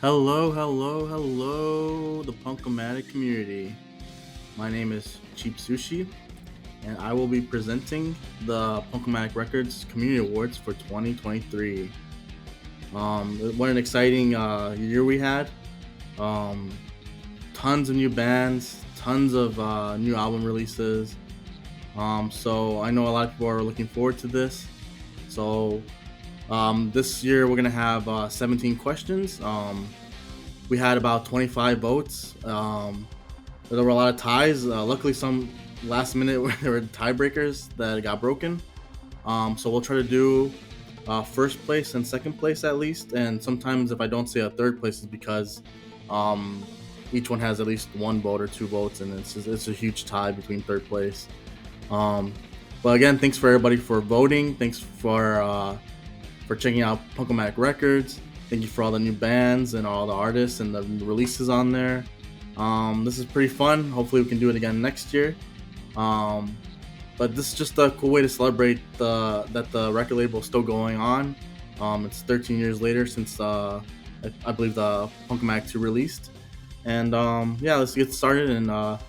Hello, the Punk-o-Matic community. My name is Cheap Sushi, and I will be presenting the Punk-o-Matic Records Community Awards for 2023. What an exciting year we had. Um, Tons of new bands, tons of new album releases. So I know a lot of people are looking forward to this. So this year we're gonna have 17 questions. We had about 25 votes. There were a lot of ties. Luckily, some last minute there were tiebreakers that got broken. So we'll try to do first place and second place at least. And sometimes if I don't say a third place, is because um, each one has at least one vote or two votes, and it's a huge tie between third place. Um, but again, thanks for everybody for voting. Thanks for checking out Punk-o-Matic Records. Thank you for all the new bands and all the artists and the releases on there. This is pretty fun. Hopefully we can do it again next year. But this is just a cool way to celebrate that the record label is still going on. It's 13 years later since I believe the Punk-o-Matic 2 released. And yeah, let's get started. And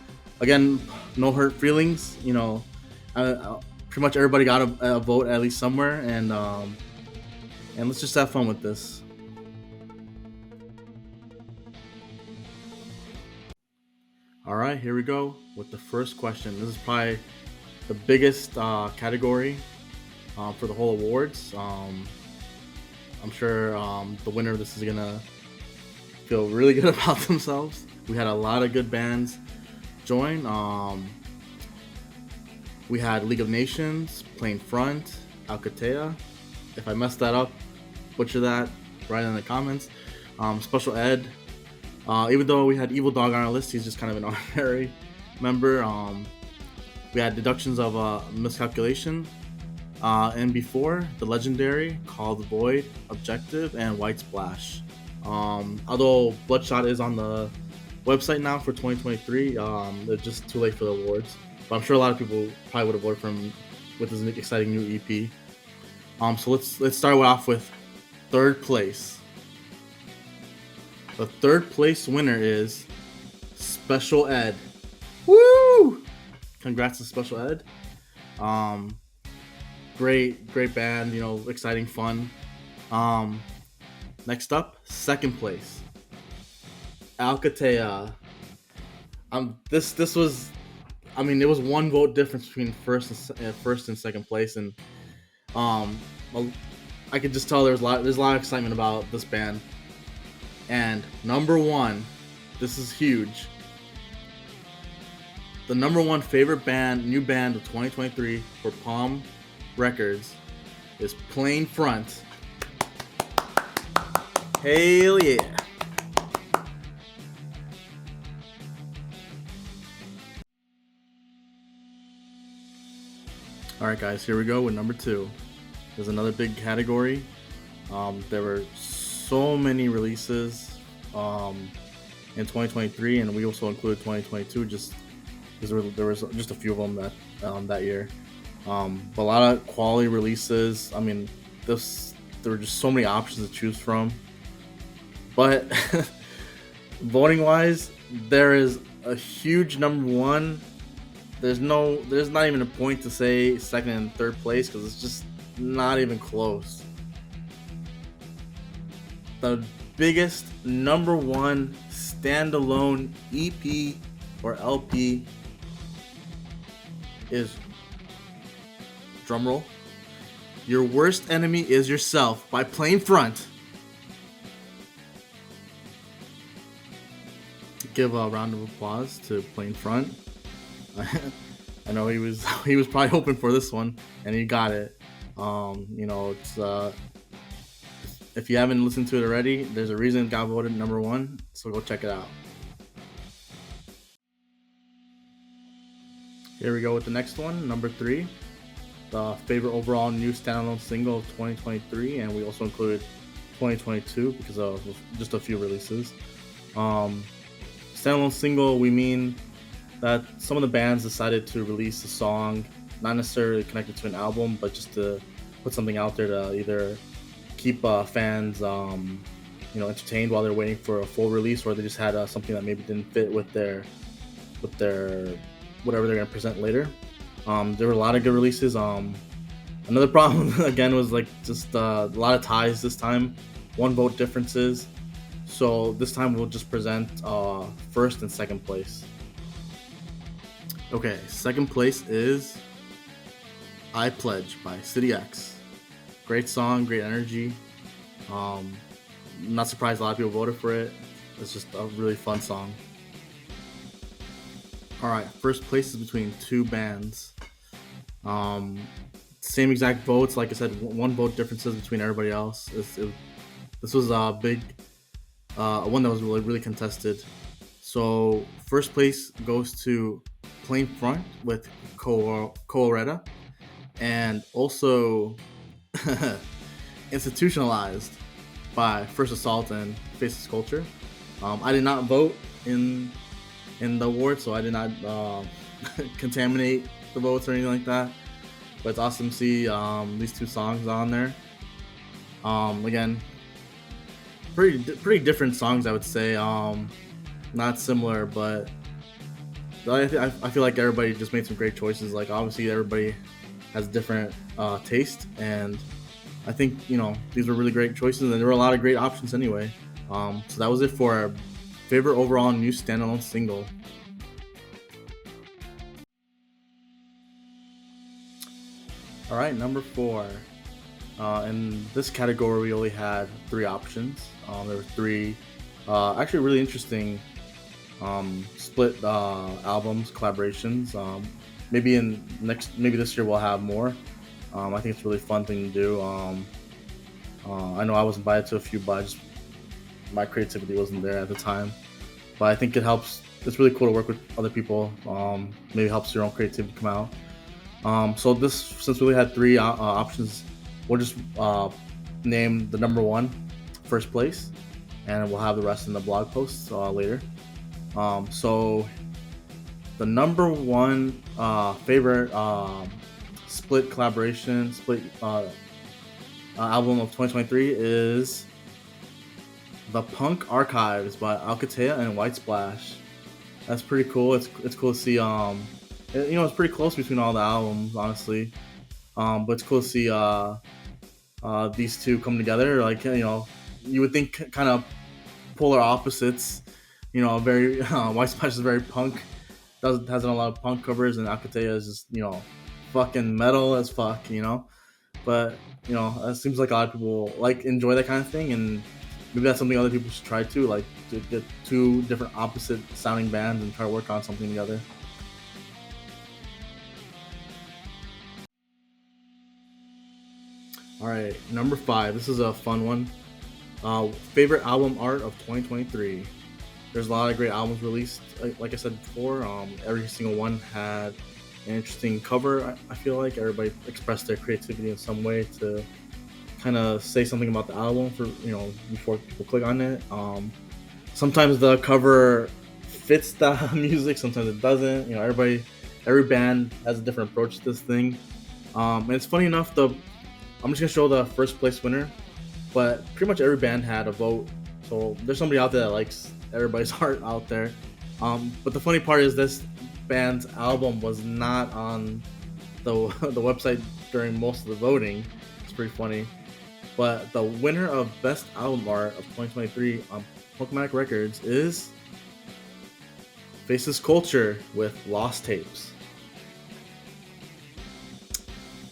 again, no hurt feelings. You know, pretty much everybody got a vote at least somewhere. And let's just have fun with this. All right, here we go with the first question. This is probably the biggest category for the whole awards. I'm sure the winner of this is gonna feel really good about themselves. We had a lot of good bands join. We had League of Nations, Plain Front, Alcatea. If I messed that up, butcher that, write in the comments. Special Ed. Even though we had Evil Dog on our list, he's just kind of an honorary member. We had deductions of Miscalculation, and before the legendary Call the Void, Objective, and White Splash. Although Bloodshot is on the website now for 2023, they're just too late for the awards. But I'm sure a lot of people probably would have voted for him with his exciting new EP. So let's start off with third place. The third place winner is Special Ed. Woo! Congrats to Special Ed. Great band, you know, exciting, fun. Next up, second place, Alcatea. This was, I mean, it was one vote difference between first and second place, and I could just tell there's a lot of excitement about this band. And number one, this is huge. The number one favorite new band of 2023 for POM Records is Plain Front. Hell yeah. Alright guys, here we go with number two. There's another big category. There were so many releases in 2023, and we also included 2022 just because there was just a few of them that year. But a lot of quality releases. I mean, there were just so many options to choose from. But voting wise, there is a huge number one. There's not even a point to say second and third place because it's just not even close. The biggest number one standalone EP or LP is, drumroll, Your Worst Enemy Is Yourself by Plain Front. Give a round of applause to Plain Front. I know he was probably hoping for this one, and he got it. You know, it's if you haven't listened to it already, there's a reason it got voted number one, so go check it out. Here we go with the next one, number three, the favorite overall new standalone single of 2023, and we also included 2022 because of just a few releases. Standalone single, we mean that some of the bands decided to release a song, not necessarily connected to an album, but just to put something out there to either keep fans entertained while they're waiting for a full release, or they just had something that maybe didn't fit with their whatever they're gonna present later. There were a lot of good releases. Another problem again was like just a lot of ties this time, one vote differences. So this time we'll just present first and second place. Okay, second place is I Pledge by City X. Great song, great energy. Not surprised a lot of people voted for it. It's just a really fun song. Alright, first place is between two bands. Same exact votes, like I said, one vote differences between everybody else. This was a big one that was really, really contested. So first place goes to Plain Front with Colorado, and also Institutionalized by First Assault and Faceless Culture. I did not vote in the award, so I did not contaminate the votes or anything like that. But it's awesome to see these two songs on there. Again, pretty different songs, I would say. Not similar, but I feel like everybody just made some great choices. Like obviously everybody has different taste, and I think these were really great choices, and there were a lot of great options anyway. So that was it for our favorite overall new standalone single. All right, number 4. In this category, we only had 3 options. There were 3 actually really interesting split albums, collaborations. Maybe this year we'll have more. I think it's a really fun thing to do. I know I was invited to a few, but my creativity wasn't there at the time. But I think it helps. It's really cool to work with other people. Maybe helps your own creativity come out. So since we only had 3 options, we'll just name the number 1 first place, and we'll have the rest in the blog posts later. So the number 1 favorite split collaboration, album of 2023 is The Punk Archives by Alcatea and White Splash. That's pretty cool. It's cool to see. It's pretty close between all the albums, honestly. But it's cool to see these two come together. Like you would think kind of polar opposites. Very White Splash is very punk. Has a lot of punk covers, and Alcatea is just fucking metal as fuck. But it seems like a lot of people enjoy that kind of thing, and maybe that's something other people should try too. Like to get 2 different opposite sounding bands and try to work on something together. All right, number 5. This is a fun one. Favorite album art of 2023. There's a lot of great albums released. Like I said before, every single one had an interesting cover. I feel like everybody expressed their creativity in some way to kind of say something about the album before people click on it. Sometimes the cover fits the music, sometimes it doesn't. Every band has a different approach to this thing. And it's funny enough, I'm just gonna show the first place winner, but pretty much every band had a vote. So there's somebody out there that likes everybody's art out there. But the funny part is this band's album was not on the website during most of the voting. It's pretty funny. But the winner of Best Album Art of 2023 on Punk-o-Matic Records is Faceless Culture with Lost Tapes.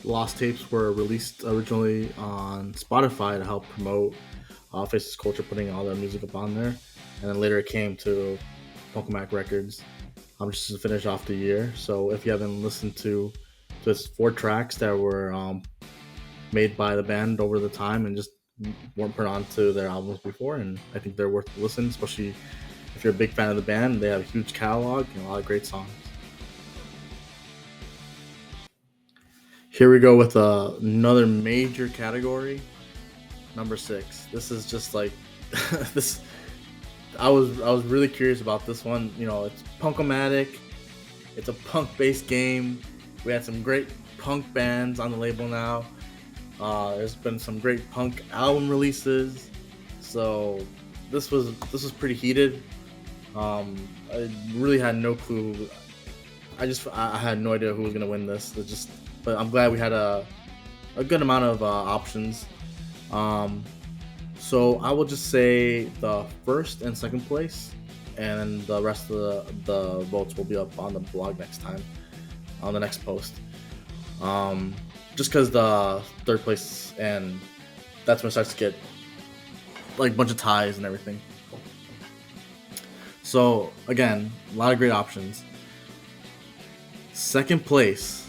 Lost Tapes were released originally on Spotify to help promote Faceless Culture, putting all their music up on there. And then later it came to Punk-o-Matic Records just to finish off the year. So if you haven't listened to this 4 tracks that were made by the band over the time and just weren't put onto their albums before, and I think they're worth listening, especially if you're a big fan of the band. They have a huge catalog and a lot of great songs. Here we go with another major category, number 6. This is just like this. I was really curious about this one. It's Punk-o-Matic. It's a punk-based game. We had some great punk bands on the label now. There's been some great punk album releases. So this was pretty heated. I really had no clue. I had no idea who was gonna win this. But I'm glad we had a good amount of options. So I will just say the first and second place, and then the rest of the votes will be up on the blog next time, on the next post. Just because the third place, and that's when it starts to get like a bunch of ties and everything. So again, a lot of great options. Second place.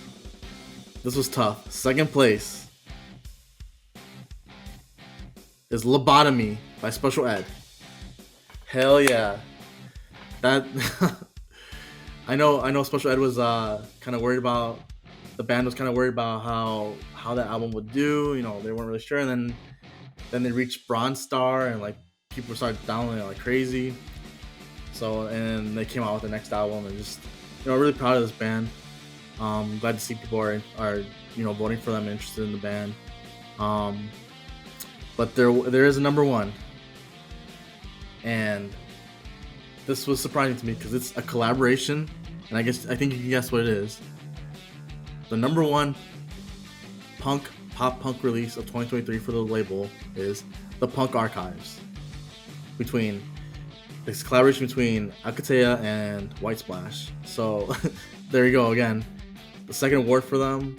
This was tough. Second place is Lobotomy by Special Ed. Hell yeah. That I know Special Ed was kind of worried about, the band was kind of worried about how that album would do. You know, they weren't really sure, and then they reached Bronze Star, and like people started downloading it like crazy. So, and they came out with the next album, and just, you know, really proud of this band. Glad to see people are voting for them and interested in the band. But there is a number one, and this was surprising to me because it's a collaboration, and I think you can guess what it is. The number one pop punk release of 2023 for the label is the Punk Archives, between this collaboration between Alcatea and White Splash. So there you go again. The second award for them.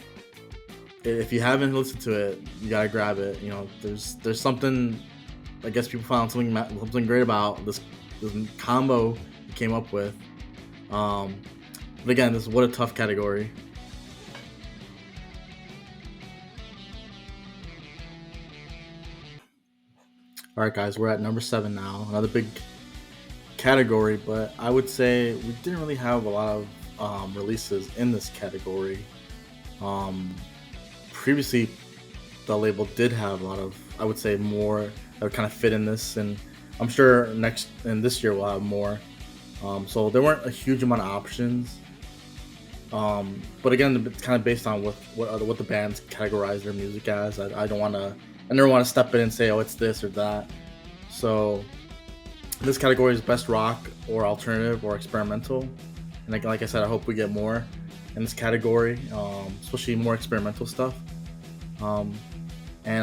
If you haven't listened to it, you gotta grab it. You know, there's something. I guess people found something great about this combo you came up with. But again, what a tough category. All right, guys, we're at number 7 now. Another big category, but I would say we didn't really have a lot of releases in this category. Previously, the label did have a lot of, I would say, more that would kind of fit in this, and I'm sure this year we'll have more. So there weren't a huge amount of options. But again, it's kind of based on what the bands categorize their music as. I never want to step in and say, oh, it's this or that. So this category is best rock or alternative or experimental. And like I said, I hope we get more in this category, especially more experimental stuff. And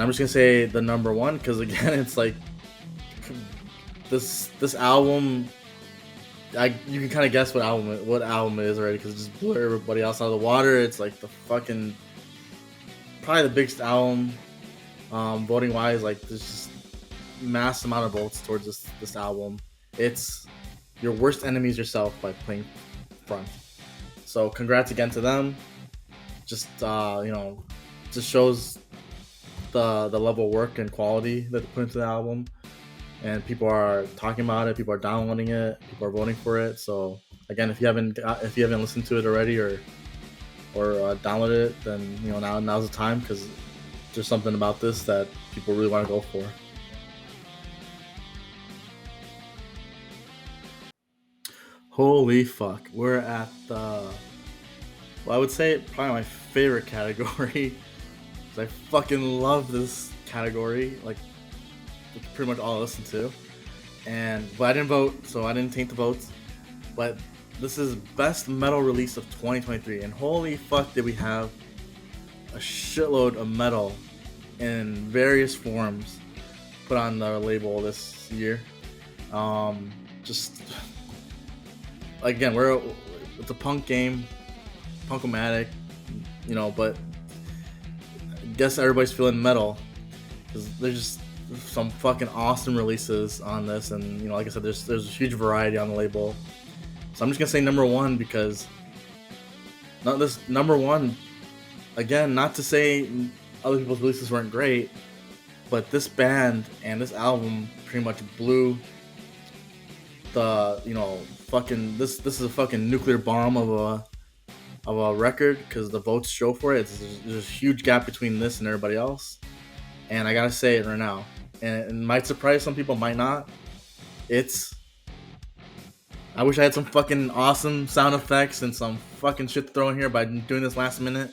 I'm just gonna say the number one because again, it's like this album. You can kind of guess what album it is already because it just blew everybody else out of the water. It's like probably the biggest album, voting wise. Like there's just mass amount of votes towards this album. It's Your Worst Enemy Is Yourself by Plain Front. So congrats again to them. Just just shows the level of work and quality that they put into the album. And people are talking about it, people are downloading it, people are voting for it. So again, if you haven't listened to it already or downloaded it, then now's the time because there's something about this that people really want to go for. Holy fuck, we're at I would say probably my favorite category. I fucking love this category. Like, it's pretty much all I listen to. But I didn't vote, so I didn't taint the votes. But this is best metal release of 2023, and holy fuck did we have a shitload of metal in various forms put on the label this year. Just again, it's a punk game, Punk-o-Matic, but I guess everybody's feeling metal because there's just some fucking awesome releases on this, and like I said, there's a huge variety on the label. So I'm just gonna say number one because number one, again, not to say other people's releases weren't great, but this band and this album pretty much blew the this is a fucking nuclear bomb of a record because the votes show for it. There's a huge gap between this and everybody else, and I gotta say it right now, and it might surprise some people, might not. I wish I had some fucking awesome sound effects and some fucking shit to throw in here by doing this last minute,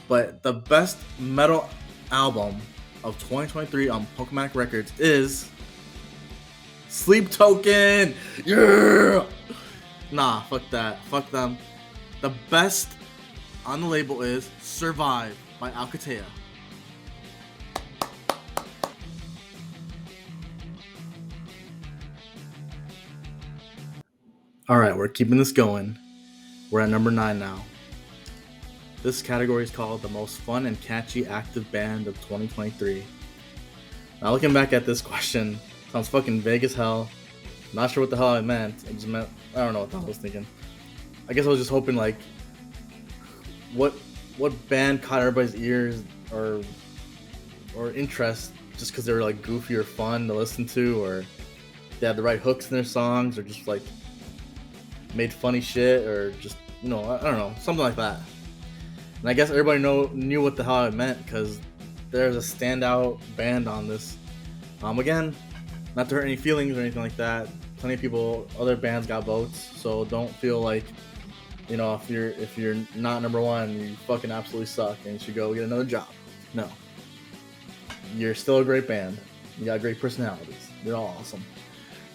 but the best metal album of 2023 on Punk-o-Matic Records is Sleep Token. Yeah. Nah, fuck that. Fuck them. The best on the label is Survive by Alcatea. Alright, we're keeping this going. We're at number 9 now. This category is called the most fun and catchy active band of 2023. Now looking back at this question, sounds fucking vague as hell. Not sure what the hell I meant. I just meant, I don't know what the hell I was thinking. I guess I was just hoping like what band caught everybody's ears or interest just because they were like goofy or fun to listen to, or they had the right hooks in their songs, or just like made funny shit, or just, you know, I don't know, something like that. And I guess everybody knew what the hell I meant because there's a standout band on this. Again, not to hurt any feelings or anything like that. Plenty of people, other bands got votes, so don't feel like, you know, if you're not number one, you fucking absolutely suck and you should go get another job. No, you're still a great band. You got great personalities. You're all awesome.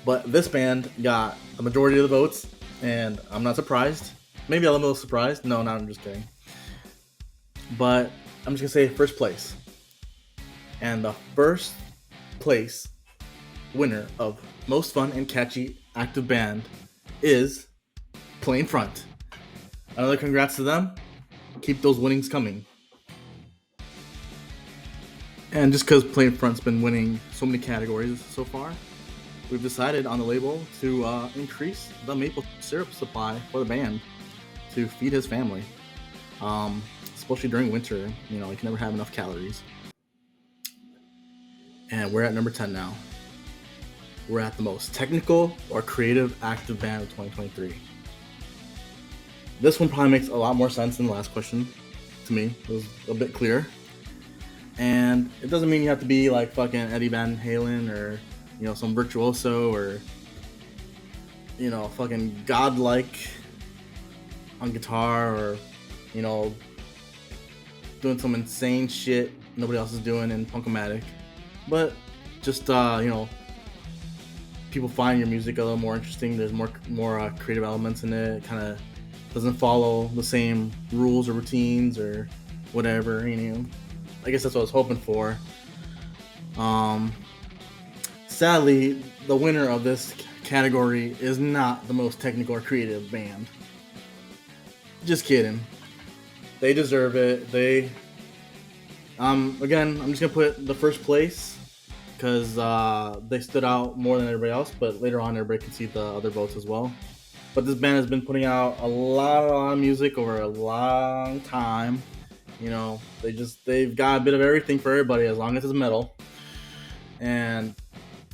But this band got the majority of the votes, and I'm not surprised. Maybe a little surprised. No, I'm just kidding. But I'm just gonna say first place. And the first place winner of most fun and catchy active band is Plain Front. Another congrats to them. Keep those winnings coming. And just because Plain Front's been winning so many categories so far, we've decided on the label to increase the maple syrup supply for the band to feed his family. Especially during winter, you know, you can never have enough calories. And we're at number 10 now. We're at the most technical or creative active band of 2023. This one probably makes a lot more sense than the last question to me. It was a bit clearer. And it doesn't mean you have to be like fucking Eddie Van Halen or, you know, some virtuoso or, you know, fucking godlike on guitar, or, you know, doing some insane shit nobody else is doing in Punk-o-Matic. But just, you know, people find your music a little more interesting. There's more creative elements in it. It kind of doesn't follow the same rules or routines or whatever, you know. I guess that's what I was hoping for. Sadly, the winner of this category is not the most technical or creative band. Just kidding. They deserve it. Again, I'm just gonna put the first place because they stood out more than everybody else. But later on, everybody can see the other votes as well. But this band has been putting out a lot of music over a long time. You know, they've got a bit of everything for everybody as long as it's metal. And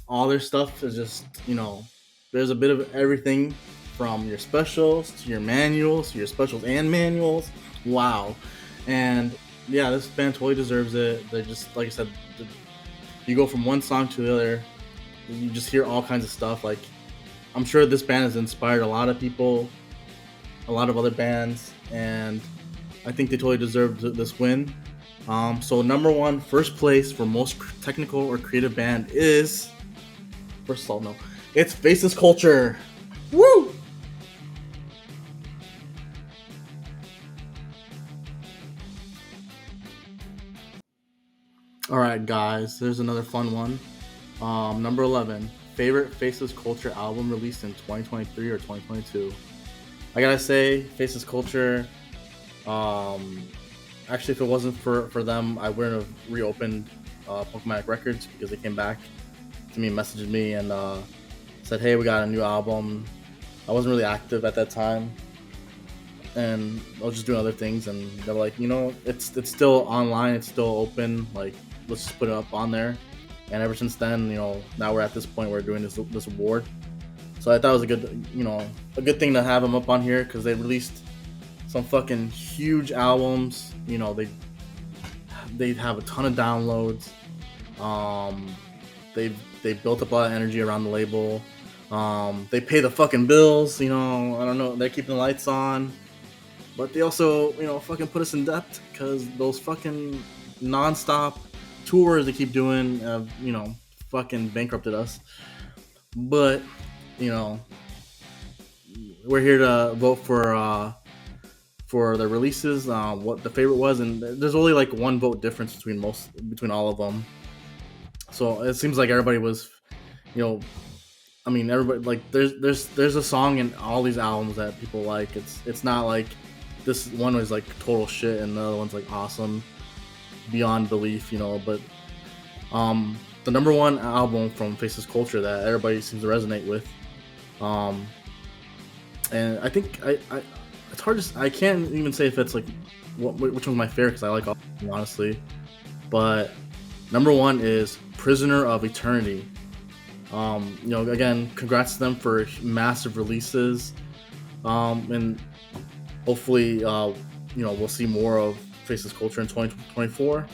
all their stuff is just, you know, there's a bit of everything from your specials to your manuals to your specials and manuals. Wow. And yeah, this band totally deserves it. They just, like I said, you go from one song to the other, you just hear all kinds of stuff. Like, I'm sure this band has inspired a lot of people, a lot of other bands, and I think they totally deserve this win. So number one, first place for most technical or creative band is, first of all, no, it's Faceless Culture. Woo! Alright guys, there's another fun one. Number 11, favorite Faceless Culture album released in 2023 or 2022. I gotta say, Faceless Culture, actually if it wasn't for them, I wouldn't have reopened Punk-o-Matic Records, because they came back to me, messaged me, and said, hey, we got a new album. I wasn't really active at that time, and I was just doing other things, and they're like, you know, it's still online, it's still open, like, let's just put it up on there. And ever since then, you know, now we're at this point where we're doing this award. So I thought it was a good thing to have them up on here, because they released some fucking huge albums. You know, they have a ton of downloads. They built up a lot of energy around the label. They pay the fucking bills. You know, I don't know, they're keeping the lights on. But they also, you know, fucking put us in debt, because those fucking non-stop tours they keep doing, you know, fucking bankrupted us. But you know, we're here to vote for the releases, what the favorite was, and there's only like one vote difference between all of them. So it seems like everybody was, you know, I mean, everybody like there's a song in all these albums that people like. It's not like this one was like total shit and the other one's like awesome beyond belief, you know. But the number one album from Faceless Culture that everybody seems to resonate with, um, and I think I it's hard to I can't even say if it's like which one's my favorite because I like all of them, honestly. But number one is Prisoner of Eternity. You know, again, congrats to them for massive releases, and hopefully, you know, we'll see more of Faceless Culture in 2024.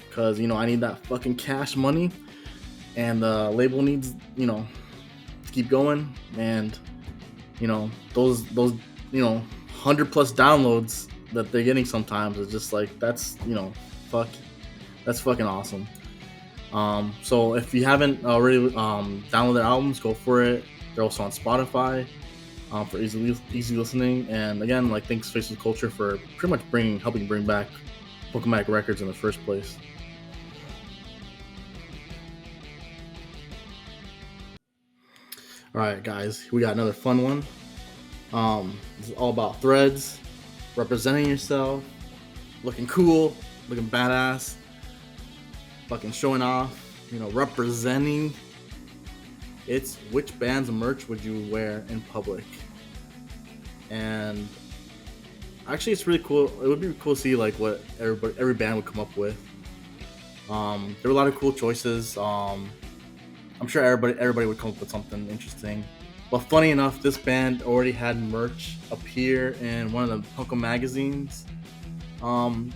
Because you know, I need that fucking cash money, and the label needs, you know, to keep going. And you know, those you know 100+ downloads that they're getting sometimes is just like that's you know, fuck, that's fucking awesome. So if you haven't already downloaded their albums, go for it. They're also on Spotify for easy listening. And again, like thanks Faceless Culture for pretty much helping bring back Punk-o-Matic Records in the first place. All right, guys, we got another fun one. This is all about threads, representing yourself, looking cool, looking badass, fucking showing off, you know, representing. It's which band's merch would you wear in public? And actually, it's really cool. It would be cool to see like what every band would come up with. There were a lot of cool choices. I'm sure everybody would come up with something interesting. But funny enough, this band already had merch appear in one of the Punk-o magazines. Um,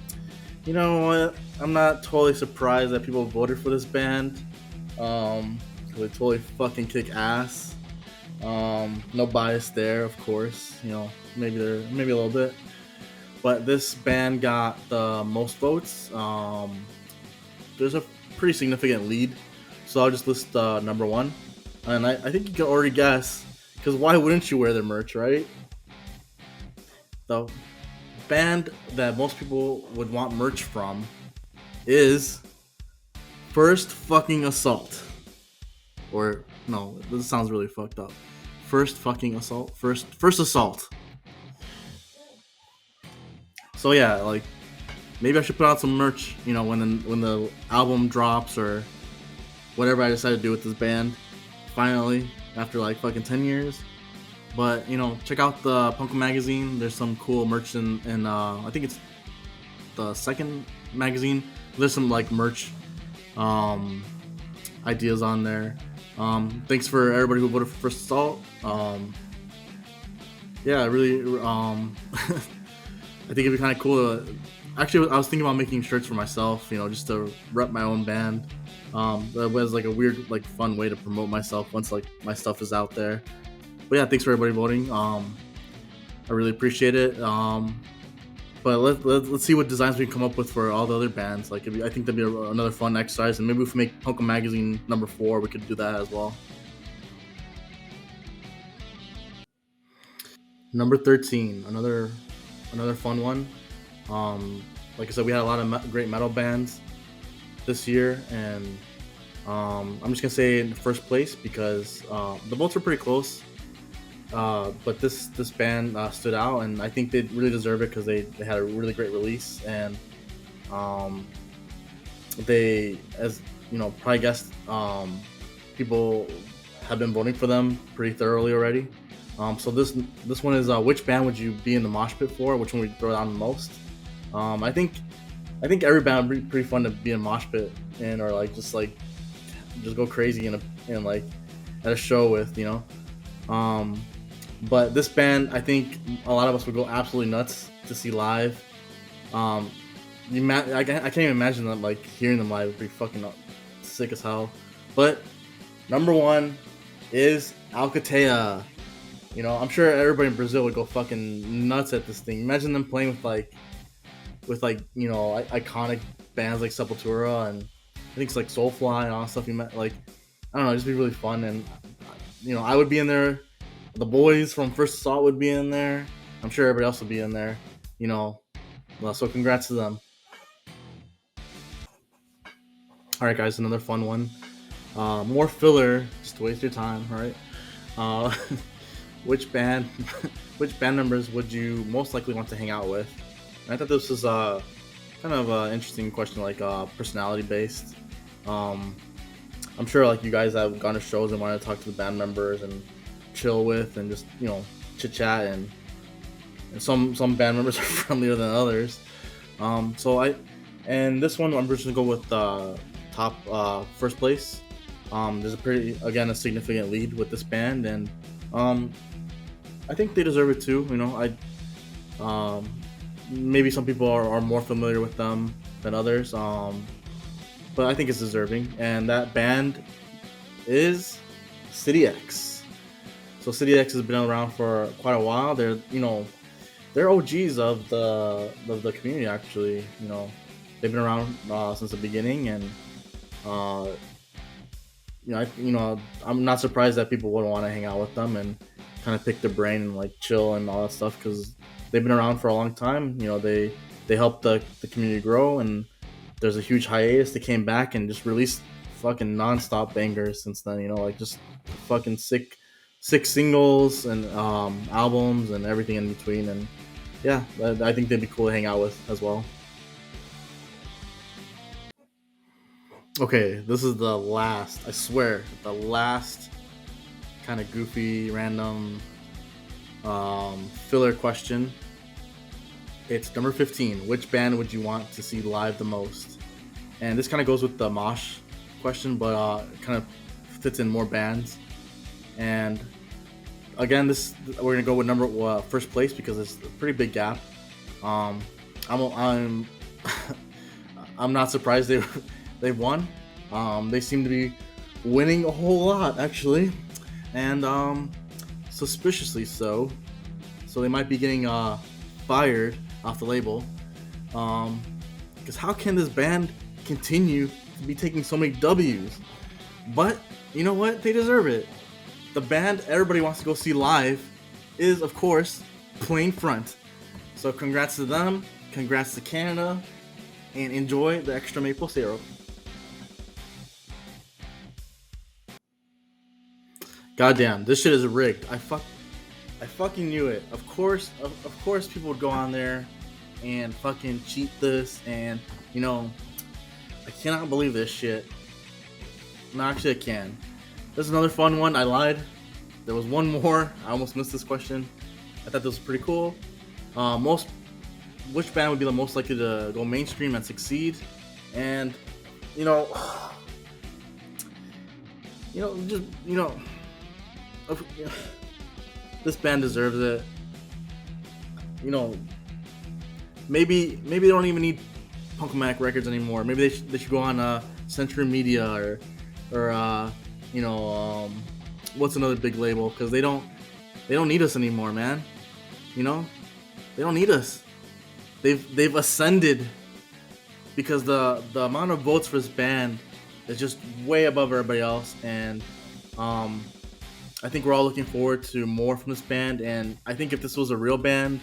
you know what? I'm not totally surprised that people voted for this band. They totally fucking kick ass. No bias there, of course. You know, maybe a little bit, but this band got the most votes. There's a pretty significant lead, so I'll just list number one, and I think you can already guess, because why wouldn't you wear their merch, right? The band that most people would want merch from is First Fucking Assault. Or no, this sounds really fucked up. First Fucking Assault. First Assault. So yeah, like maybe I should put out some merch, you know, when the album drops or whatever I decide to do with this band. Finally, after like fucking 10 years. But you know, check out the Punk magazine. There's some cool merch in I think it's the second magazine. There's some like merch ideas on there. Thanks for everybody who voted for First Assault. Yeah, really. I think it'd be kind of cool to. Actually, I was thinking about making shirts for myself. You know, just to rep my own band. That was like a weird, like, fun way to promote myself once like my stuff is out there. But yeah, thanks for everybody voting. I really appreciate it. But let's see what designs we can come up with for all the other bands. Like, I think that'd be another fun exercise. And maybe if we make Punk magazine number 4, we could do that as well. Number 13, another fun one. Like I said, we had a lot of great metal bands this year, and I'm just gonna say in first place because the votes were pretty close. But this band stood out, and I think they really deserve it because they had a really great release, and they, as you know, probably guessed, people have been voting for them pretty thoroughly already. So this one is which band would you be in the mosh pit for? Which one would you throw down the most? I think every band would be pretty fun to be in mosh pit in, or like just go crazy in like at a show with, you know. But this band, I think a lot of us would go absolutely nuts to see live. I can't even imagine them like hearing them live. Would be fucking sick as hell. But number one is Alcatea. You know, I'm sure everybody in Brazil would go fucking nuts at this thing. Imagine them playing with you know, iconic bands like Sepultura and I think it's like Soulfly and all that stuff. You met, like, I don't know, it'd just be really fun. And I would be in there. The boys from First Assault would be in there. I'm sure everybody else would be in there. You know, so congrats to them. All right, guys, another fun one. More filler, just to waste your time. All right. Uh, which band, which band members would you most likely want to hang out with? And I thought this was kind of an interesting question, like personality based. Um, I'm sure like you guys have gone to shows and wanted to talk to the band members and chill with and just chit chat and some band members are friendlier than others. So I and this one I'm just gonna go with top first place. There's a significant lead with this band and um, I think they deserve it too. Maybe some people are more familiar with them than others. But I think it's deserving. And that band is City X. So City X has been around for quite a while. They're OGs of the community. Actually, they've been around since the beginning, and uh, I'm not surprised that people would want to hang out with them and kind of pick their brain and like chill and all that stuff because they've been around for a long time. They helped the community grow, and there's a huge hiatus. They came back and just released fucking nonstop bangers since then. Like just fucking sick singles and albums and everything in between. And yeah, I think they'd be cool to hang out with as well. Okay, this is the last. I swear, the last kind of goofy, random filler question. It's number 15. Which band would you want to see live the most? And this kind of goes with the mosh question, but kind of fits in more bands. And again, we're gonna go with number first place because it's a pretty big gap. Um, I'm I'm not surprised they won. They seem to be winning a whole lot actually, and suspiciously so. So they might be getting fired off the label. Because how can this band continue to be taking so many W's? But you know what? They deserve it. The band everybody wants to go see live is, of course, Plain Front. So congrats to them. Congrats to Canada. And enjoy the extra maple syrup. Goddamn, this shit is rigged. I fucking knew it. Of course, people would go on there and fucking cheat this, and I cannot believe this shit. No, actually, I can. There's another fun one. I lied. There was one more. I almost missed this question. I thought this was pretty cool. Which band would be the most likely to go mainstream and succeed? And you know, just this band deserves it. Maybe they don't even need Punk-o-Matic Records anymore. Maybe they should go on Century Media or what's another big label? Because they don't need us anymore, man. They don't need us. They've ascended because the amount of votes for this band is just way above everybody else, and I think we're all looking forward to more from this band. And I think if this was a real band,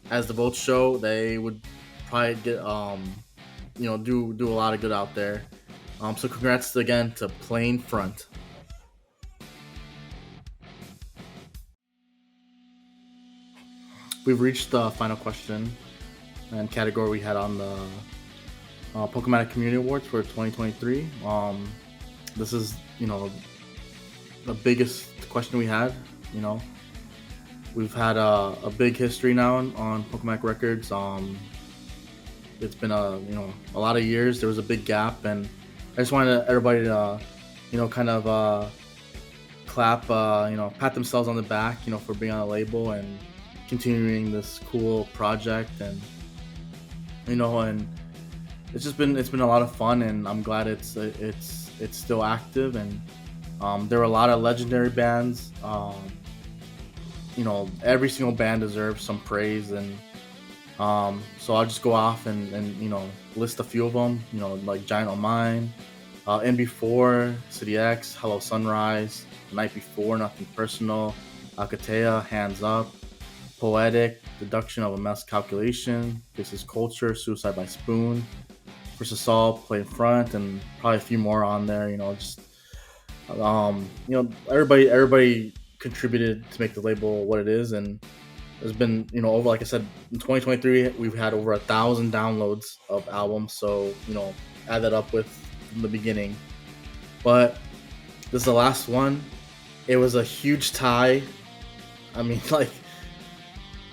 as the votes show, they would probably get do a lot of good out there. So congrats again to Plain Front. We've reached the final question and category we had on the Punk-o-Matic Community Awards for 2023. This is the biggest question we had. We've had a big history now on Punk-o-Matic Records. It's been a lot of years. There was a big gap, and I just wanted everybody to kind of clap, pat themselves on the back, for being on a label and continuing this cool project, and and it's been a lot of fun, and I'm glad it's still active, and there were a lot of legendary bands. Every single band deserves some praise, and so I'll just go off and list a few of them. Like Giant O' Mine, In Before, City X, Hello Sunrise, Night Before, Nothing Personal, Alcatea, Hands Up, Poetic, Deduction of a Mass Calculation, Faceless Culture, Suicide by Spoon, First Assault, Play in Front, and probably a few more on there. Just everybody contributed to make the label what it is, and there's been over, like I said, in 2023 we've had over 1,000 downloads of albums. So add that up with from the beginning. But this is the last one. It was a huge tie. I mean, like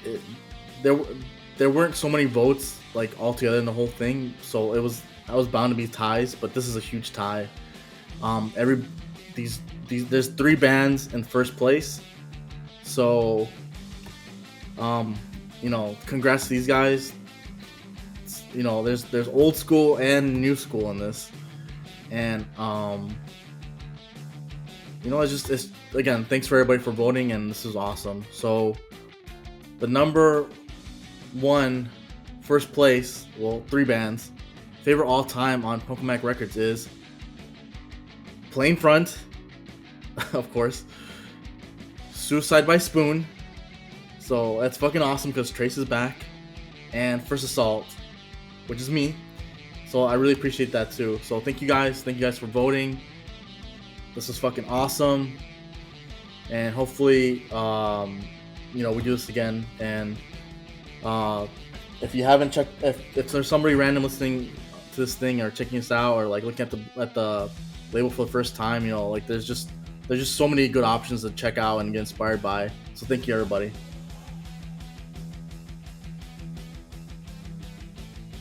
it, there weren't so many votes like all together in the whole thing, so I was bound to be ties. But this is a huge tie. There's 3 bands in first place, so congrats to these guys. There's old school and new school in this, and it's again, thanks for everybody for voting, and this is awesome. So the number 1 first place, well, 3 bands favorite all time on Punk-o-Matic Records is Plain Front, of course, Suicide by Spoon. So that's fucking awesome because Trace is back, and First Assault, which is me. So I really appreciate that too. So thank you guys for voting. This is fucking awesome, and hopefully, we do this again. And if you haven't checked, if there's somebody random listening to this thing or checking this out or like looking at the label for the first time, there's just so many good options to check out and get inspired by. So thank you, everybody.